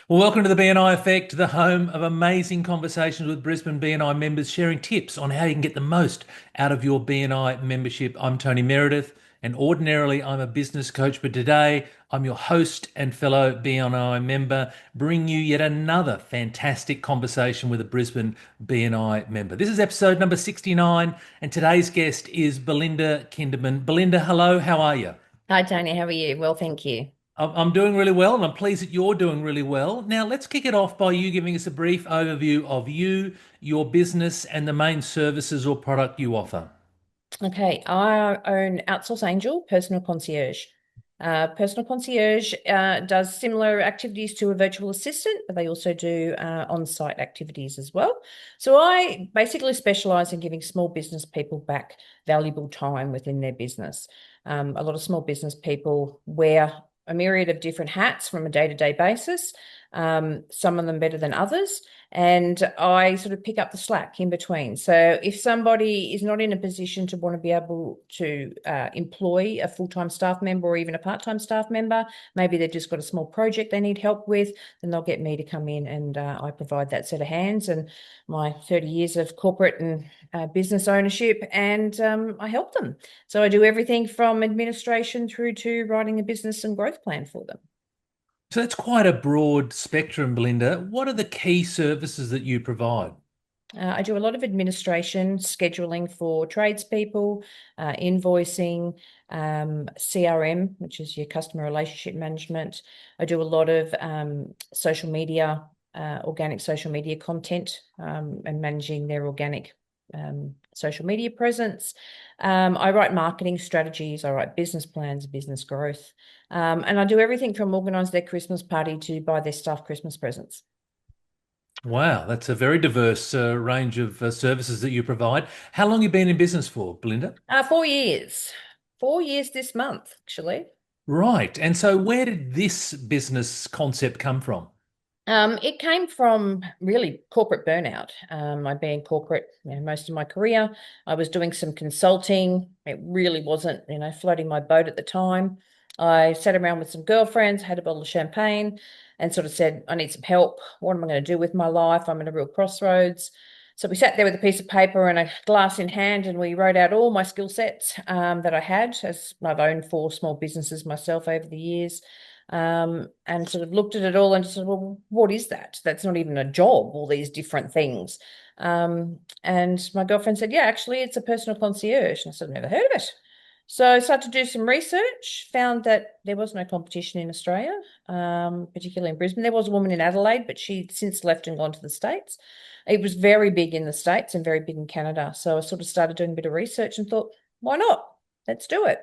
Well, welcome to the BNI Effect, the home of amazing conversations with Brisbane BNI members sharing tips on how you can get the most out of your BNI membership. I'm Tony Meredith, and ordinarily I'm a business coach, but today I'm your host and fellow BNI member, bringing you yet another fantastic conversation with a Brisbane BNI member. This is episode number 69, and today's guest is Belinda Kinderman. Belinda, hello, how are you? Hi, Tony. How are you? Well, thank you. I'm doing really well, and I'm pleased that you're doing really well. Now, let's kick it off by you giving us a brief overview of you, your business, and the main services or product you offer. Okay, I own Outsource Angel, personal concierge. Personal concierge does similar activities to a virtual assistant, but they also do on-site activities as well. So I basically specialize in giving small business people back valuable time within their business. A lot of small business people wear a myriad of different hats from a day-to-day basis, some of them better than others. And I sort of pick up the slack in between. So if somebody is not in a position to want to be able to employ a full-time staff member or even a part-time staff member, maybe they've just got a small project they need help with, then they'll get me to come in and I provide that set of hands and my 30 years of corporate and business ownership, and I help them. So I do everything from administration through to writing a business and growth plan for them. So that's quite a broad spectrum, Belinda. What are the key services that you provide? I do a lot of administration, scheduling for tradespeople, invoicing, CRM, which is your customer relationship management. I do a lot of social media, organic social media content, and managing their organic social media presence. I write marketing strategies, I write business plans, business growth, and I do everything from organise their Christmas party to buy their staff Christmas presents. Wow, that's a very diverse range of services that you provide. How long have you been in business for, Belinda? 4 years. 4 years this month, actually. Right. And so where did this business concept come from? It came from really corporate burnout. I've been in corporate, most of my career. I was doing some consulting. It really wasn't, floating my boat at the time. I sat around with some girlfriends, had a bottle of champagne, and sort of said, I need some help. What am I going to do with my life? I'm at a real crossroads. So we sat there with a piece of paper and a glass in hand, and we wrote out all my skill sets that I had, as I've owned 4 small businesses myself over the years, and sort of looked at it all and just said, well, what is that? That's not even a job, all these different things. And my girlfriend said, yeah, actually, it's a personal concierge. And I said, I've never heard of it. So I started to do some research, found that there was no competition in Australia, particularly in Brisbane. There was a woman in Adelaide, but she'd since left and gone to the States. It was very big in the States and very big in Canada. So I sort of started doing a bit of research and thought, why not? Let's do it.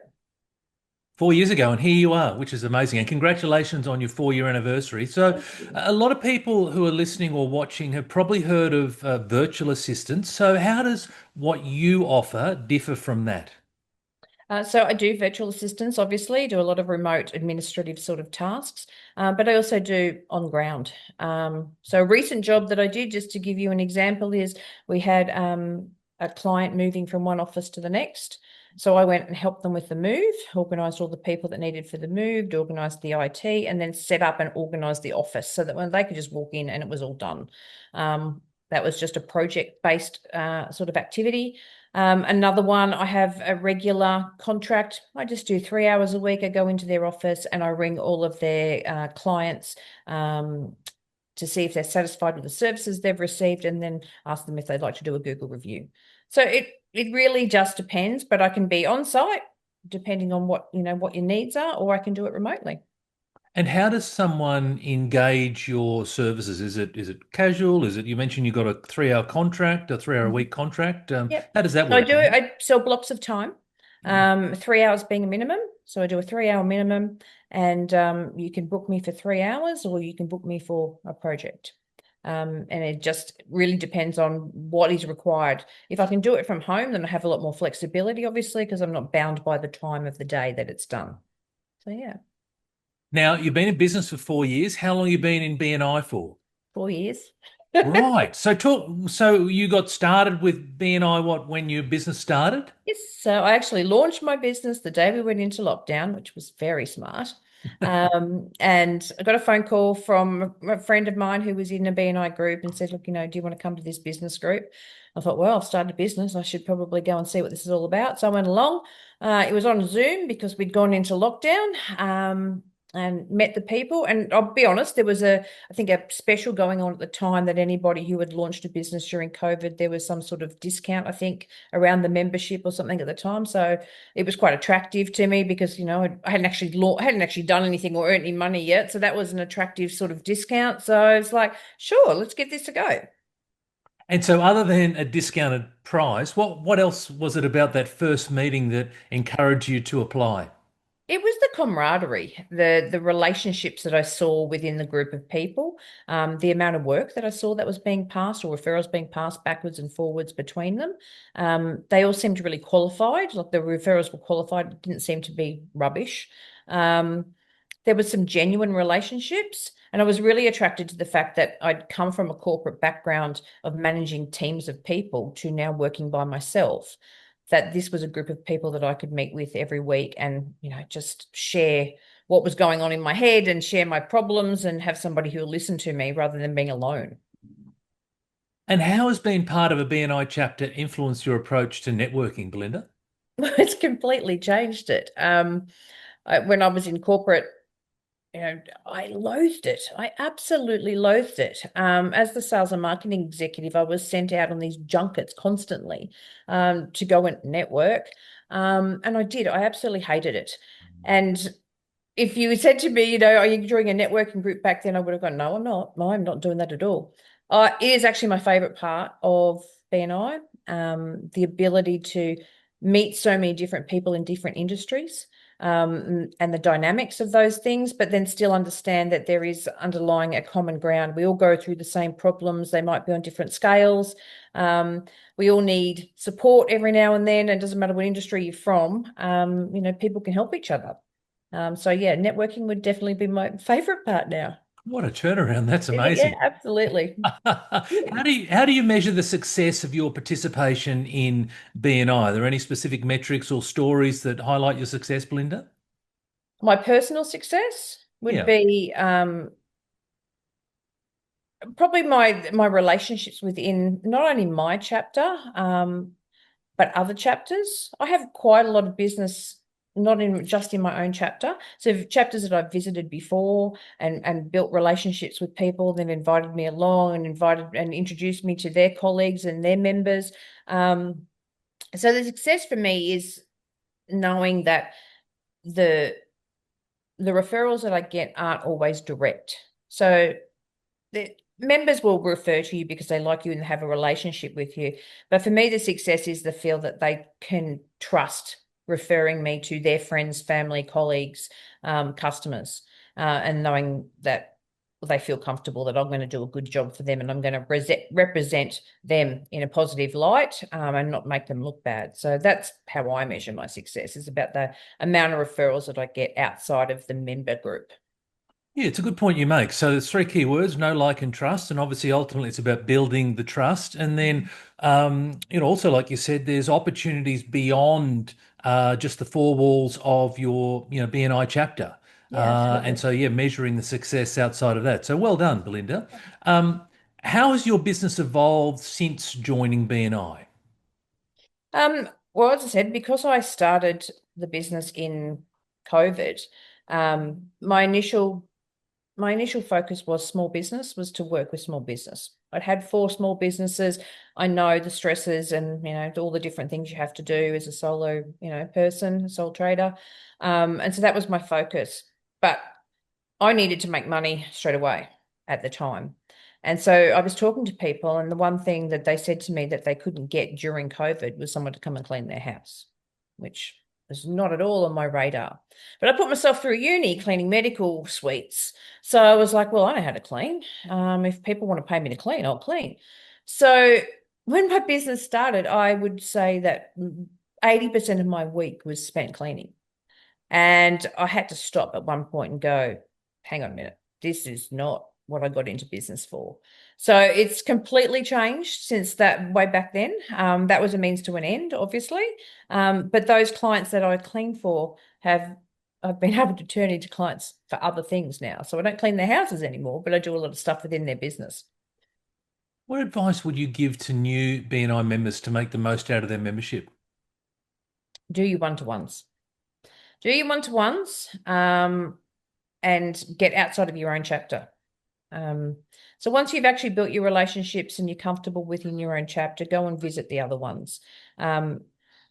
4 years ago, and here you are, which is amazing. And congratulations on your 4 year anniversary. So, Thank you. a lot of people who are listening or watching have probably heard of virtual assistants. So, how does what you offer differ from that? So I do virtual assistants, obviously, do a lot of remote administrative sort of tasks, but I also do on ground. So a recent job that I did, just to give you an example, is we had a client moving from one office to the next. So I went and helped them with the move, organised all the people that needed for the move, organised the IT, and then set up and organised the office so that when they could just walk in and it was all done. That was just a project-based sort of activity. Another one, I have a regular contract. I just do 3 hours a week. I go into their office and I ring all of their clients to see if they're satisfied with the services they've received, and then ask them if they'd like to do a Google review. So it really just depends, but I can be on site depending on what your needs are, or I can do it remotely. And how does someone engage your services? Is it casual? Is it you mentioned you got a 3 hour contract, a 3 hour a Mhm. week contract? Yep. How does that So I work, do Belinda? I sell blocks of time. 3 hours being a minimum. So I do a 3 hour minimum, and you can book me for 3 hours or you can book me for a project. And it just really depends on what is required. If I can do it from home, then I have a lot more flexibility, obviously, because I'm not bound by the time of the day that it's done. So yeah, Now, you've been in business for 4 years. How long have you been in BNI for? 4 years. Right. So talk. So you got started with BNI what when your business started? Yes, so I actually launched my business the day we went into lockdown, which was very smart. And I got a phone call from a friend of mine who was in a BNI group and said, look, do you want to come to this business group? I thought, well, I've started a business. I should probably go and see what this is all about. So I went along. It was on Zoom because we'd gone into lockdown. And met the people. And I'll be honest, there was I think a special going on at the time that anybody who had launched a business during COVID, there was some sort of discount, I think, around the membership or something at the time. So it was quite attractive to me because, I hadn't actually done anything or earned any money yet. So that was an attractive sort of discount. So I was like, sure, let's get this to go. And so, other than a discounted price, what else was it about that first meeting that encouraged you to apply? It was the camaraderie, the relationships that I saw within the group of people, the amount of work that I saw that was being passed or referrals being passed backwards and forwards between them. They all seemed really qualified, like the referrals were qualified, it didn't seem to be rubbish. There was some genuine relationships, and I was really attracted to the fact that I'd come from a corporate background of managing teams of people to now working by myself, that this was a group of people that I could meet with every week and, just share what was going on in my head and share my problems and have somebody who will listen to me rather than being alone. And how has being part of a BNI chapter influenced your approach to networking, Belinda? It's completely changed it. When I was in corporate, I loathed it. I absolutely loathed it. As the sales and marketing executive, I was sent out on these junkets constantly to go and network. And I did. I absolutely hated it. And if you said to me, are you doing a networking group back then? I would have gone, no, I'm not. No, I'm not doing that at all. It is actually my favorite part of BNI, the ability to meet so many different people in different industries, and the dynamics of those things, but then still understand that there is underlying a common ground. We all go through the same problems. They might be on different scales. We all need support every now and then. It doesn't matter what industry you're from. People can help each other. So yeah, networking would definitely be my favorite part now. What a turnaround. That's Yeah, amazing. absolutely. How do you measure the success of your participation in BNI? Are there any specific metrics or stories that highlight your success, Belinda? My personal success would Yeah. be probably my relationships within not only my chapter, but other chapters. I have quite a lot of business, not in just in my own chapter. So chapters that I've visited before and built relationships with people, then invited me along and invited and introduced me to their colleagues and their members. So the success for me is knowing that the the referrals that I get aren't always direct. So the members will refer to you because they like you and have a relationship with you. But for me, the success is the feel that they can trust referring me to their friends, family, colleagues, customers, and knowing that they feel comfortable that I'm going to do a good job for them and I'm going to represent them in a positive light, and not make them look bad. So that's how I measure my success, is about the amount of referrals that I get outside of the member group. Yeah, it's a good point you make. So there's three key words: know, like, and trust. And obviously, ultimately, it's about building the trust. And then, also, like you said, there's opportunities beyond just the four walls of your, BNI chapter. Yeah, And absolutely. so, yeah, measuring the success outside of that. So well done, Belinda. Um, how has your business evolved since joining BNI? Well, as I said, because I started the business in COVID, my initial focus was small business, was to work with small business. I'd had four small businesses. I know the stresses and all the different things you have to do as a solo person, a sole trader, and so that was my focus. But I needed to make money straight away at the time. And so I was talking to people, and the one thing that they said to me that they couldn't get during COVID was someone to come and clean their house, which was not at all on my radar. But I put myself through uni cleaning medical suites. So I was like, well, I know how to clean. If people want to pay me to clean, I'll clean. So when my business started, I would say that 80% of my week was spent cleaning. And I had to stop at one point and go, hang on a minute, this is not what I got into business for. So it's completely changed since that way back then. That was a means to an end, obviously. But those clients that I clean for have I've been able to turn into clients for other things now. So I don't clean their houses anymore, but I do a lot of stuff within their business. What advice would you give to new BNI members to make the most out of their membership? Do your one-to-ones. Do your one-to-ones, and get outside of your own chapter. Um, so once you've actually built your relationships and you're comfortable within your own chapter, go and visit the other ones. Um,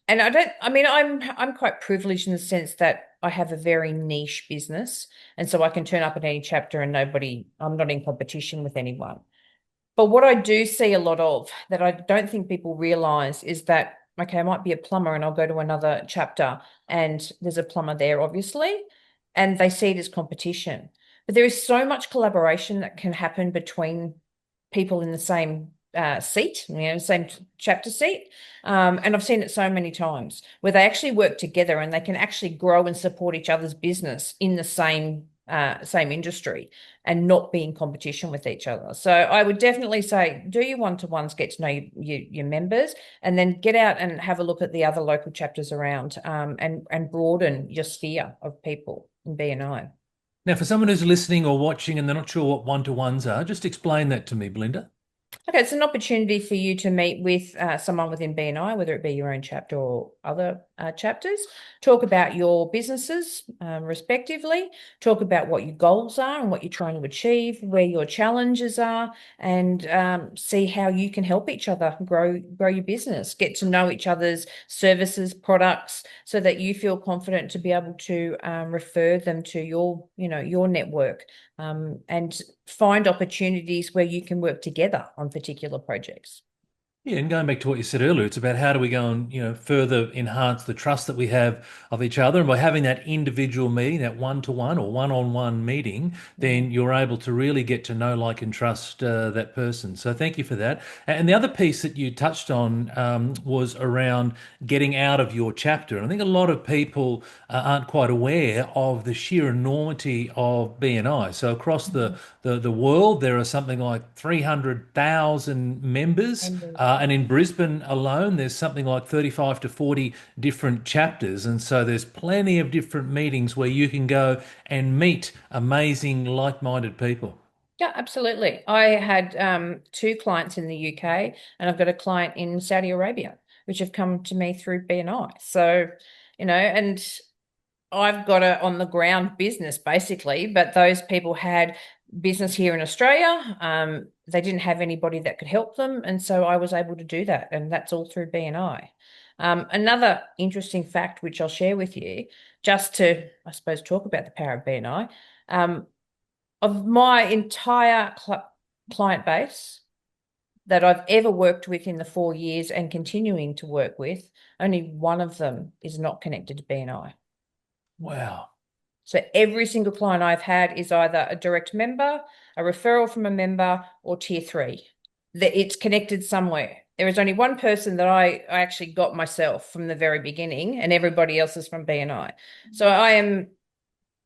and I'm quite privileged in the sense that I have a very niche business. And so I can turn up at any chapter and I'm not in competition with anyone. But what I do see a lot of that I don't think people realize is that, okay, I might be a plumber and I'll go to another chapter and there's a plumber there, obviously, and they see it as competition. But there is so much collaboration that can happen between people in the same seat, same chapter seat. And I've seen it so many times where they actually work together and they can actually grow and support each other's business in the same industry and not be in competition with each other. So I would definitely say do your one-to-ones, get to know your members, and then get out and have a look at the other local chapters around, and broaden your sphere of people in BNI. Now, for someone who's listening or watching and they're not sure what one-to-ones are, just explain that to me, Belinda. Okay, it's an opportunity for you to meet with someone within BNI, whether it be your own chapter or other chapters, talk about your businesses respectively, talk about what your goals are and what you're trying to achieve, where your challenges are, and see how you can help each other grow your business, get to know each other's services, products, so that you feel confident to be able to refer them to your network, and find opportunities where you can work together on particular projects. Yeah, and going back to what you said earlier, it's about how do we go and, further enhance the trust that we have of each other. And by having that individual meeting, that one-to-one or one-on-one meeting, then you're able to really get to know, like, and trust that person. So thank you for that. And the other piece that you touched on was around getting out of your chapter. And I think a lot of people aren't quite aware of the sheer enormity of BNI. So across the world, there are something like 300,000 members. And And in Brisbane alone, there's something like 35 to 40 different chapters. And so there's plenty of different meetings where you can go and meet amazing, like-minded people. Yeah, absolutely. I had two clients in the UK, and I've got a client in Saudi Arabia, which have come to me through BNI. So, and I've got a on the ground business basically, but those people had business here in Australia. They didn't have anybody that could help them, and so I was able to do that, and that's all through BNI. Another interesting fact, which I'll share with you, just to, I suppose, talk about the power of BNI, of my entire client base that I've ever worked with in the 4 years and continuing to work with, only one of them is not connected to BNI. Wow. So every single client I've had is either a direct member, a referral from a member, or tier 3. That it's connected somewhere. There is only one person that I actually got myself from the very beginning, and everybody else is from BNI. So I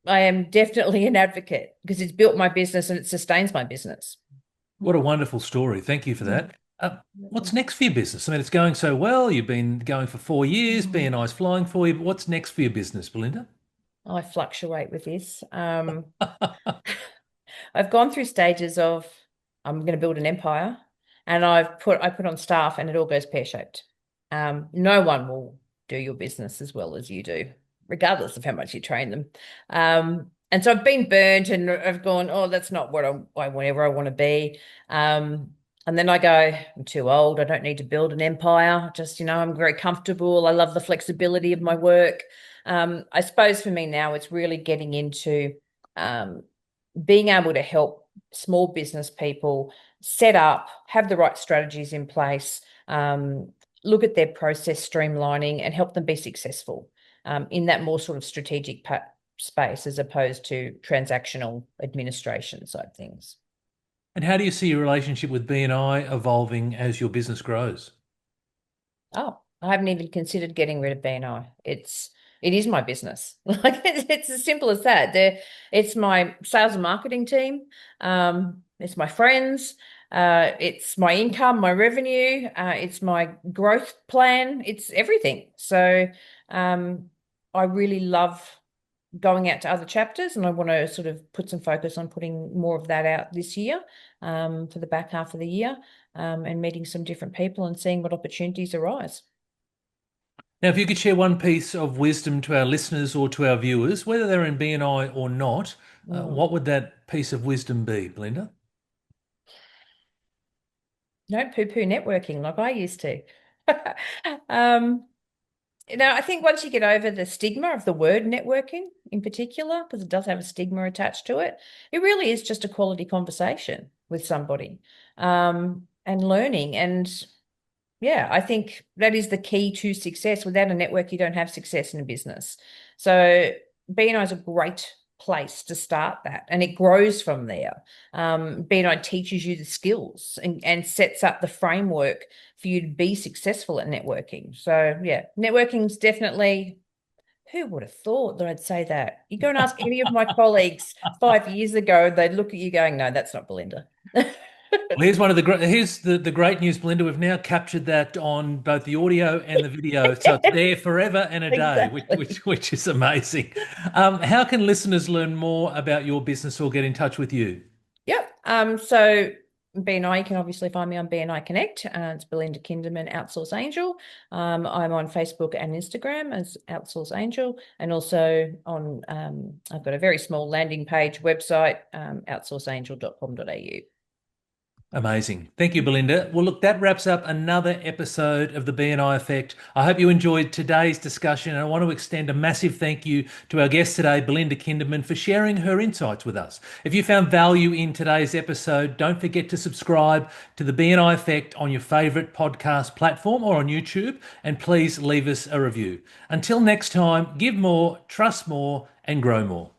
am definitely an advocate because it's built my business and it sustains my business. What a wonderful story. Thank you for that. What's next for your business? I mean, it's going so well. You've been going for 4 years. BNI's flying for you. But what's next for your business, Belinda? I fluctuate with this. I've gone through stages of I'm going to build an empire, and I put on staff, and it all goes pear-shaped. No one will do your business as well as you do, regardless of how much you train them. And so I've been burnt, and I've gone, oh, that's not what wherever I want to be. And then I go, I'm too old. I don't need to build an empire. Just, I'm very comfortable. I love the flexibility of my work. I suppose for me now, it's really getting into being able to help small business people set up, have the right strategies in place, look at their process streamlining, and help them be successful in that more sort of strategic space as opposed to transactional administration side things. And how do you see your relationship with BNI evolving as your business grows? Oh, I haven't even considered getting rid of BNI. It is my business. Like it's as simple as that. It's my sales and marketing team. It's my friends. It's my income, my revenue. It's my growth plan. It's everything. So I really love going out to other chapters, and I want to sort of put some focus on putting more of that out this year, for the back half of the year, and meeting some different people and seeing what opportunities arise. Now, if you could share one piece of wisdom to our listeners or to our viewers, whether they're in BNI or not, Mm. what would that piece of wisdom be, Belinda? Don't poo-poo networking like I used to. Um, I think once you get over the stigma of the word networking in particular, because it does have a stigma attached to it, it really is just a quality conversation with somebody, and learning. And yeah, I think that is the key to success. Without a network, you don't have success in a business. So BNI is a great place to start that, and it grows from there. BNI teaches you the skills and sets up the framework for you to be successful at networking. So yeah, networking's definitely, who would have thought that I'd say that? You go and ask any of my colleagues 5 years ago, they'd look at you going, no, that's not Belinda. Well, here's one of the great here's the great news, Belinda. We've now captured that on both the audio and the video, so it's there forever and a day, which Exactly. which which is amazing. How can listeners learn more about your business or get in touch with you? Yep. So BNI, you can obviously find me on BNI Connect. It's Belinda Kinderman, Outsource Angel. I'm on Facebook and Instagram as Outsource Angel, and also on I've got a very small landing page website, outsourceangel.com.au. Amazing. Thank you, Belinda. Well, look, that wraps up another episode of the BNI Effect. I hope you enjoyed today's discussion, and I want to extend a massive thank you to our guest today, Belinda Kinderman, for sharing her insights with us. If you found value in today's episode, don't forget to subscribe to the BNI Effect on your favorite podcast platform or on YouTube, and please leave us a review. Until next time, give more, trust more, and grow more.